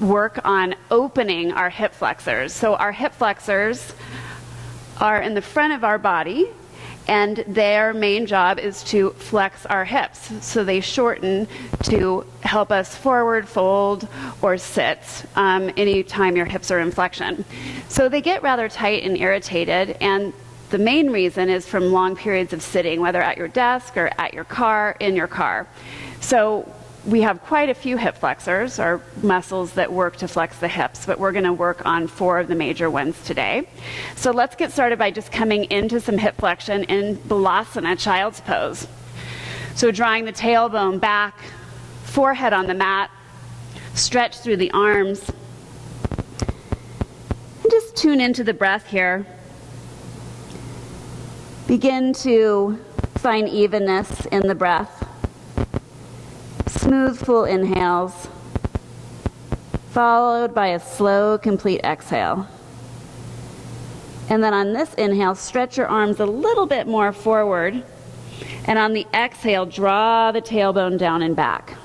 work on opening our hip flexors. So our hip flexors are in the front of our body, and their main job is to flex our hips. So they shorten to help us forward fold or sit anytime your hips are in flexion. So they get rather tight and irritated, and the main reason is from long periods of sitting, whether at your desk or at your car, in your car. So we have quite a few hip flexors, or muscles that work to flex the hips, but we're going to work on 4 of the major ones today. So let's get started by just coming into some hip flexion in Balasana, child's pose. So drawing the tailbone back, forehead on the mat, stretch through the arms, and just tune into the breath here. Begin to find evenness in the breath. Smooth, full inhales, followed by a slow, complete exhale. And then on this inhale, stretch your arms a little bit more forward. And on the exhale, draw the tailbone down and back.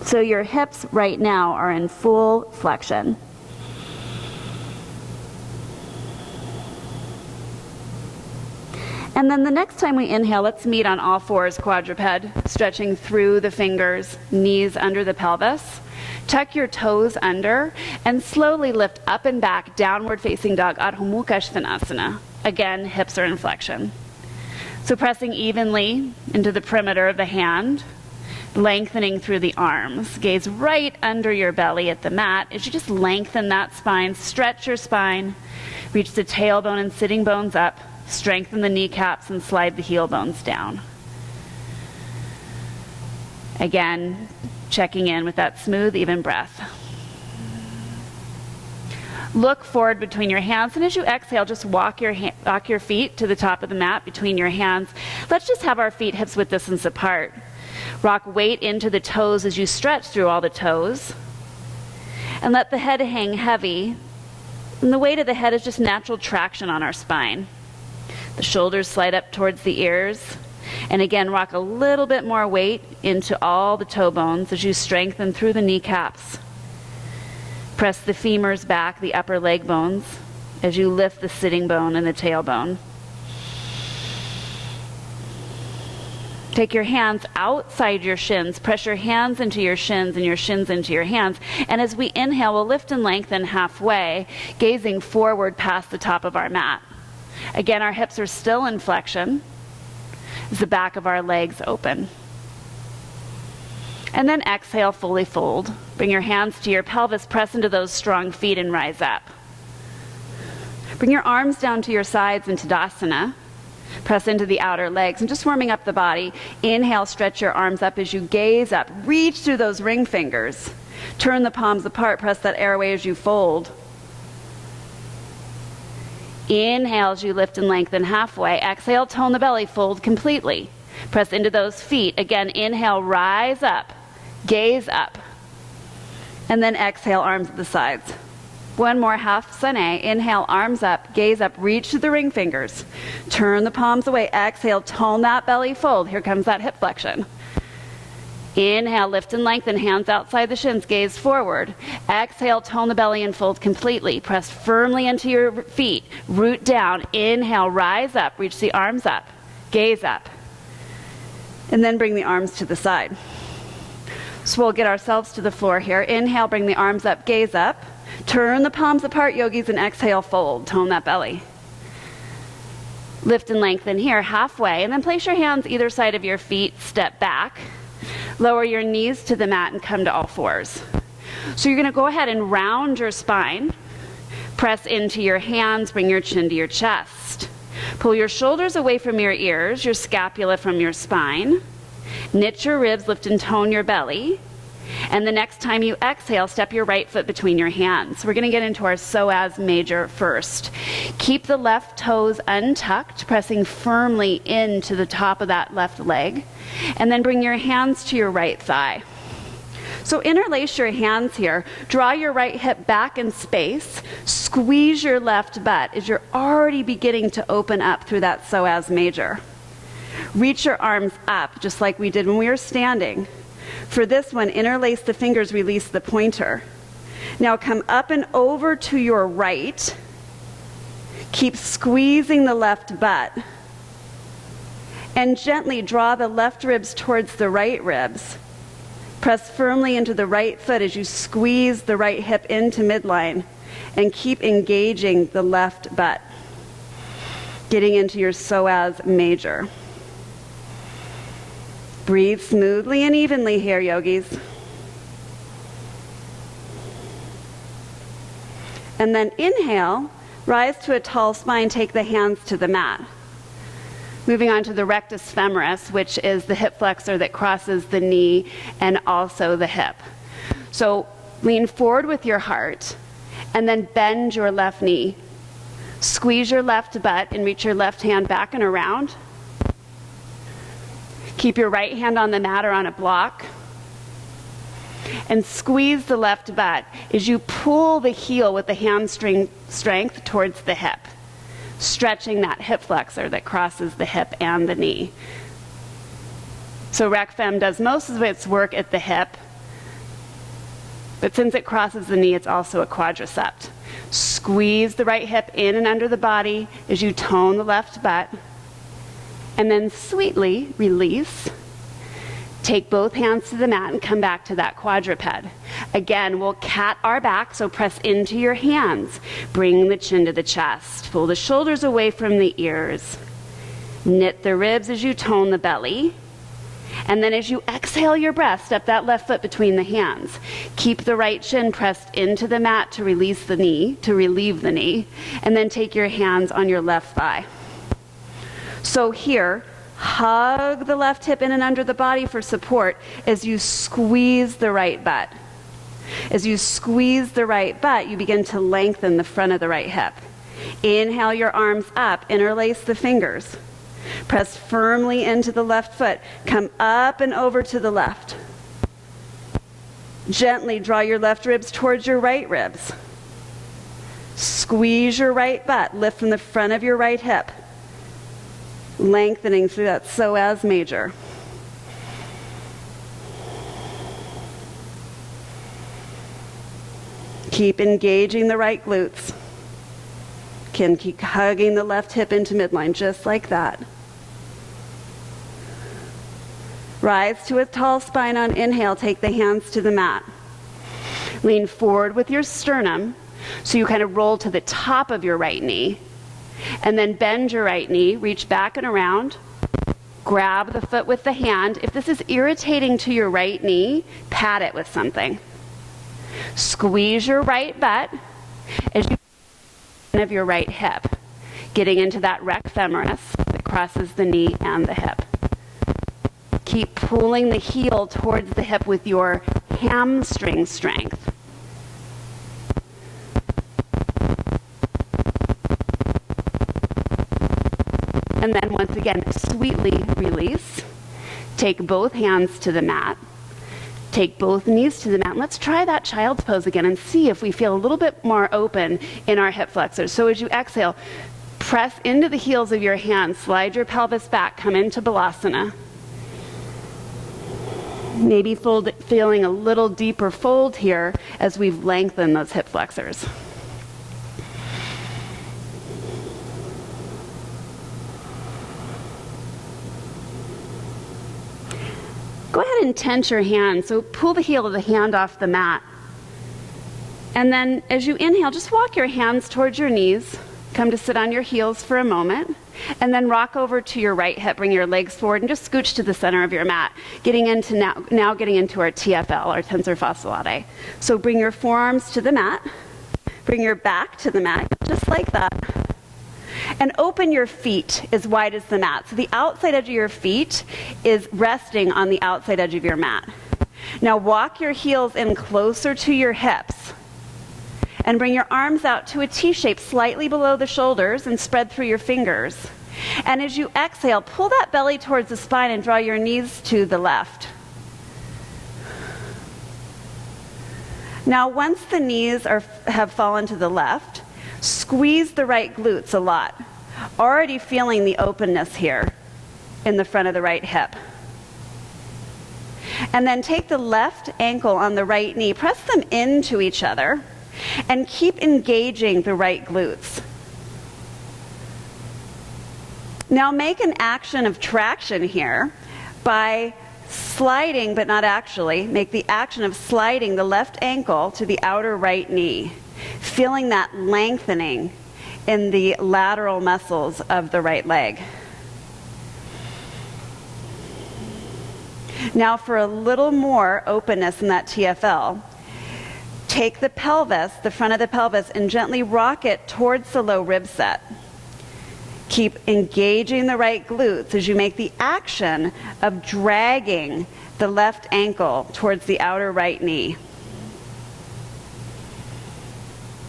So your hips right now are in full flexion. And then the next time we inhale, let's meet on all fours, quadruped, stretching through the fingers, knees under the pelvis. Tuck your toes under and slowly lift up and back, downward facing dog, Adho Mukha Svanasana. Again, hips are in flexion. So pressing evenly into the perimeter of the hand, lengthening through the arms. Gaze right under your belly at the mat as you just lengthen that spine, stretch your spine, reach the tailbone and sitting bones up. Strengthen the kneecaps and slide the heel bones down. Again, checking in with that smooth, even breath. Look forward between your hands, and as you exhale, just walk your feet to the top of the mat between your hands. Let's just have our feet hips width distance apart. Rock weight into the toes as you stretch through all the toes. And let the head hang heavy. And the weight of the head is just natural traction on our spine. The shoulders slide up towards the ears. And again, rock a little bit more weight into all the toe bones as you strengthen through the kneecaps. Press the femurs back, the upper leg bones, as you lift the sitting bone and the tailbone. Take your hands outside your shins. Press your hands into your shins and your shins into your hands. And as we inhale, we'll lift and lengthen halfway, gazing forward past the top of our mat. Again, our hips are still in flexion as the back of our legs open. And then exhale, fully fold. Bring your hands to your pelvis, press into those strong feet and rise up. Bring your arms down to your sides in Tadasana. Press into the outer legs and just warming up the body. Inhale, stretch your arms up as you gaze up. Reach through those ring fingers. Turn the palms apart, press that airway as you fold. Inhale as you lift and lengthen halfway. Exhale, tone the belly, fold completely. Press into those feet. Again, inhale, rise up, gaze up. And then exhale, arms at the sides. One more half Sane. Inhale, arms up, gaze up, reach to the ring fingers. Turn the palms away. Exhale, tone that belly, fold. Here comes that hip flexion. Inhale, lift and lengthen, hands outside the shins, gaze forward. Exhale, tone the belly and fold completely. Press firmly into your feet, root down. Inhale, rise up, reach the arms up, gaze up. And then bring the arms to the side. So we'll get ourselves to the floor here. Inhale, bring the arms up, gaze up. Turn the palms apart, yogis, and exhale, fold. Tone that belly. Lift and lengthen here, halfway. And then place your hands either side of your feet, step back. Lower your knees to the mat and come to all fours. So you're going to go ahead and round your spine. Press into your hands, bring your chin to your chest. Pull your shoulders away from your ears, your scapula from your spine. Knit your ribs, lift and tone your belly. And the next time you exhale, step your right foot between your hands. We're going to get into our psoas major first. Keep the left toes untucked, pressing firmly into the top of that left leg. And then bring your hands to your right thigh. So interlace your hands here. Draw your right hip back in space. Squeeze your left butt as you're already beginning to open up through that psoas major. Reach your arms up, just like we did when we were standing. For this one, interlace the fingers, release the pointer. Now come up and over to your right. Keep squeezing the left butt. And gently draw the left ribs towards the right ribs. Press firmly into the right foot as you squeeze the right hip into midline. And keep engaging the left butt. Getting into your psoas major. Breathe smoothly and evenly here, yogis. And then inhale, rise to a tall spine, take the hands to the mat. Moving on to the rectus femoris, which is the hip flexor that crosses the knee and also the hip. So lean forward with your heart and then bend your left knee. Squeeze your left butt and reach your left hand back and around. Keep your right hand on the mat or on a block. And squeeze the left butt as you pull the heel with the hamstring strength towards the hip, stretching that hip flexor that crosses the hip and the knee. So Rec Fem does most of its work at the hip, but since it crosses the knee, it's also a quadricept. Squeeze the right hip in and under the body as you tone the left butt. And then sweetly release. Take both hands to the mat and come back to that quadruped. Again, we'll cat our back, so press into your hands. Bring the chin to the chest. Pull the shoulders away from the ears. Knit the ribs as you tone the belly. And then as you exhale your breath, step that left foot between the hands. Keep the right shin pressed into the mat to release the knee, to relieve the knee. And then take your hands on your left thigh. So here, hug the left hip in and under the body for support as you squeeze the right butt. As you squeeze the right butt, you begin to lengthen the front of the right hip. Inhale your arms up, interlace the fingers. Press firmly into the left foot. Come up and over to the left. Gently draw your left ribs towards your right ribs. Squeeze your right butt. Lift from the front of your right hip. Lengthening through that psoas major. Keep engaging the right glutes. Can keep hugging the left hip into midline, just like that. Rise to a tall spine on inhale. Take the hands to the mat. Lean forward with your sternum, so you kind of roll to the top of your right knee. And then bend your right knee, reach back and around. Grab the foot with the hand. If this is irritating to your right knee, pat it with something. Squeeze your right butt as you of your right hip, getting into that rec femoris that crosses the knee and the hip. Keep pulling the heel towards the hip with your hamstring strength. And then once again, sweetly release. Take both hands to the mat. Take both knees to the mat. Let's try that child's pose again and see if we feel a little bit more open in our hip flexors. So as you exhale, press into the heels of your hands, slide your pelvis back, come into Balasana. Maybe feeling a little deeper fold here as we've lengthened those hip flexors. Go ahead and tense your hand. So pull the heel of the hand off the mat. And then as you inhale, just walk your hands towards your knees. Come to sit on your heels for a moment. And then rock over to your right hip. Bring your legs forward and just scooch to the center of your mat. Getting into now getting into our TFL, our tensor fasciolate. So bring your forearms to the mat. Bring your back to the mat, just like that. And open your feet as wide as the mat. So the outside edge of your feet is resting on the outside edge of your mat. Now walk your heels in closer to your hips. And bring your arms out to a T shape slightly below the shoulders and spread through your fingers. And as you exhale, pull that belly towards the spine and draw your knees to the left. Now once the knees have fallen to the left, squeeze the right glutes a lot. Already feeling the openness here in the front of the right hip. And then take the left ankle on the right knee, press them into each other, And keep engaging the right glutes. Now make an action of traction here by sliding, but not actually, make the action of sliding the left ankle to the outer right knee, feeling that lengthening in the lateral muscles of the right leg. Now for a little more openness in that TFL, take the pelvis, the front of the pelvis, and gently rock it towards the low rib set. Keep engaging the right glutes as you make the action of dragging the left ankle towards the outer right knee.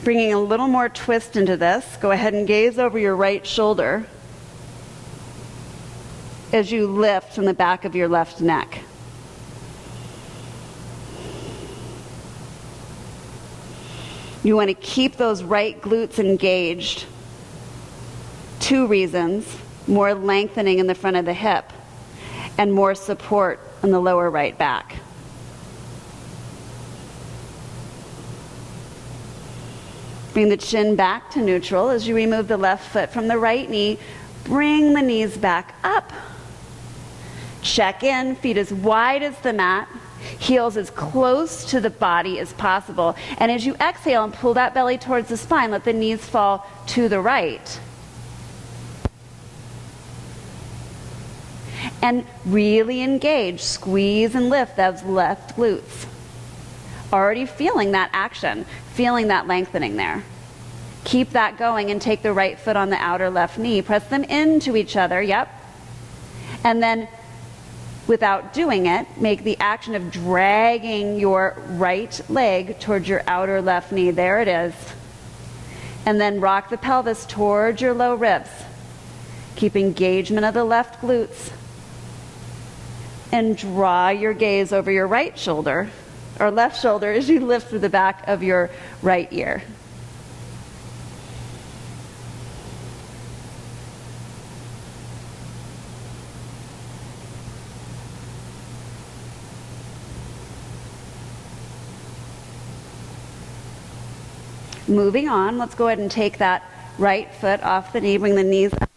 Bringing a little more twist into this, go ahead and gaze over your right shoulder as you lift from the back of your left neck. You want to keep those right glutes engaged. 2 reasons: more lengthening in the front of the hip and more support in the lower right back. Bring the chin back to neutral as you remove the left foot from the right knee. Bring the knees back up. Check in, feet as wide as the mat, heels as close to the body as possible. And as you exhale and pull that belly towards the spine, let the knees fall to the right. And really engage, squeeze and lift those left glutes. Already feeling that action, feeling that lengthening there. Keep that going and take the right foot on the outer left knee. Press them into each other, yep. And then, without doing it, make the action of dragging your right leg towards your outer left knee. There it is. And then rock the pelvis towards your low ribs. Keep engagement of the left glutes. And draw your gaze over your right shoulder, or left shoulder, as you lift through the back of your right ear. Moving on, let's go ahead and take that right foot off the knee, bring the knees up,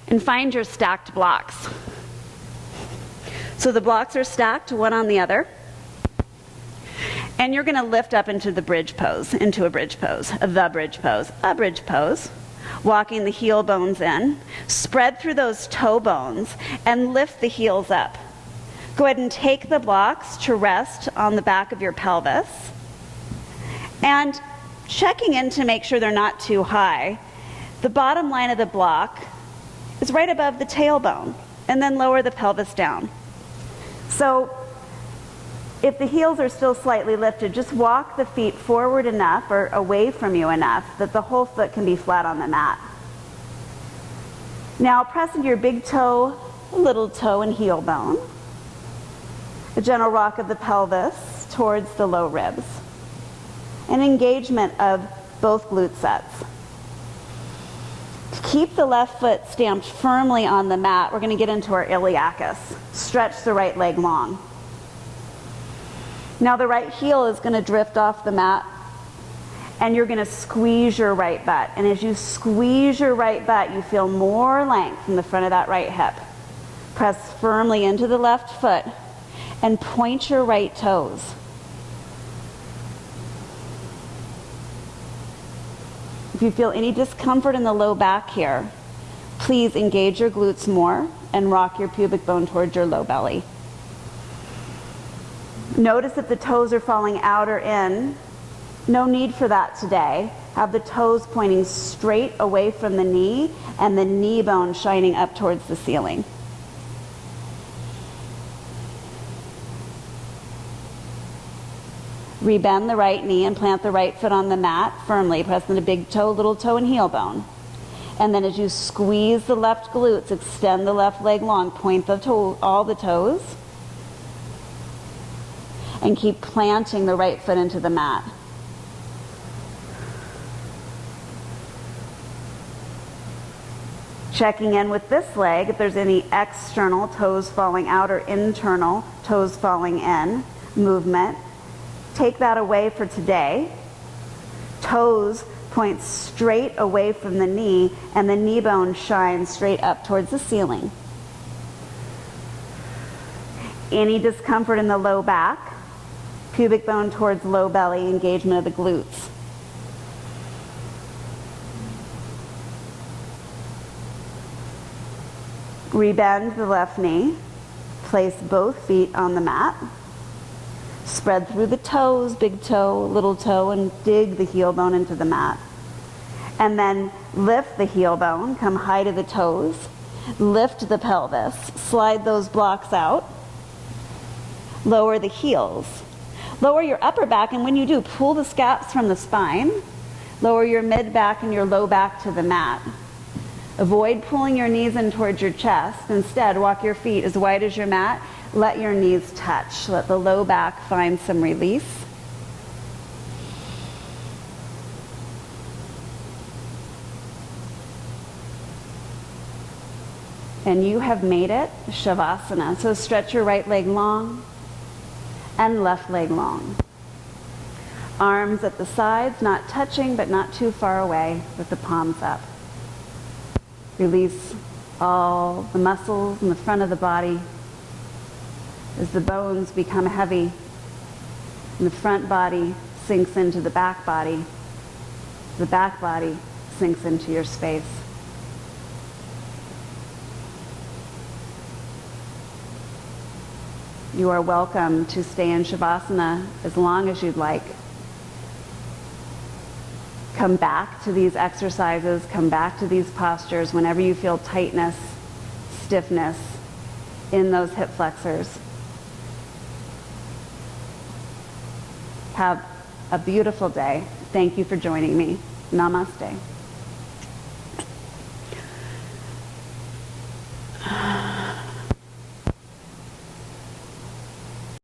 and find your stacked blocks. So the blocks are stacked, one on the other. And you're going to lift up into the bridge pose, into a bridge pose, the bridge pose, a bridge pose. Walking the heel bones in. Spread through those toe bones and lift the heels up. Go ahead and take the blocks to rest on the back of your pelvis. And checking in to make sure they're not too high, the bottom line of the block is right above the tailbone. And then lower the pelvis down. So if the heels are still slightly lifted, just walk the feet forward enough or away from you enough that the whole foot can be flat on the mat. Now press into your big toe, little toe, and heel bone. A gentle rock of the pelvis towards the low ribs. An engagement of both glute sets. To keep the left foot stamped firmly on the mat, we're going to get into our iliacus. Stretch the right leg long. Now the right heel is going to drift off the mat, and you're going to squeeze your right butt. And as you squeeze your right butt, you feel more length in the front of that right hip. Press firmly into the left foot and point your right toes. If you feel any discomfort in the low back here, please engage your glutes more and rock your pubic bone towards your low belly. Notice if the toes are falling out or in. No need for that today. Have the toes pointing straight away from the knee and the knee bone shining up towards the ceiling. Rebend the right knee and plant the right foot on the mat firmly. Press into big toe, little toe, and heel bone. And then as you squeeze the left glutes, extend the left leg long, point the toe, all the toes, and keep planting the right foot into the mat. Checking in with this leg if there's any external toes falling out or internal toes falling in movement. Take that away for today Toes point straight away from the knee, and the knee bone shines straight up towards the ceiling. Any discomfort in the low back, pubic bone towards low belly, engagement of the glutes. Rebend the left knee. Place both feet on the mat. Spread through the toes, big toe, little toe, and dig the heel bone into the mat. And then lift the heel bone, come high to the toes. Lift the pelvis, slide those blocks out. Lower the heels. Lower your upper back, and when you do, pull the scaps from the spine. Lower your mid back and your low back to the mat. Avoid pulling your knees in towards your chest. Instead, walk your feet as wide as your mat. Let your knees touch. Let the low back find some release. And you have made it Shavasana. So stretch your right leg long and left leg long. Arms at the sides, not touching but not too far away, with the palms up. Release all the muscles in the front of the body as the bones become heavy and the front body sinks into the back body. The back body sinks into your space. You are welcome to stay in Shavasana as long as you'd like. Come back to these exercises, come back to these postures whenever you feel tightness, stiffness in those hip flexors. Have a beautiful day. Thank you for joining me. Namaste.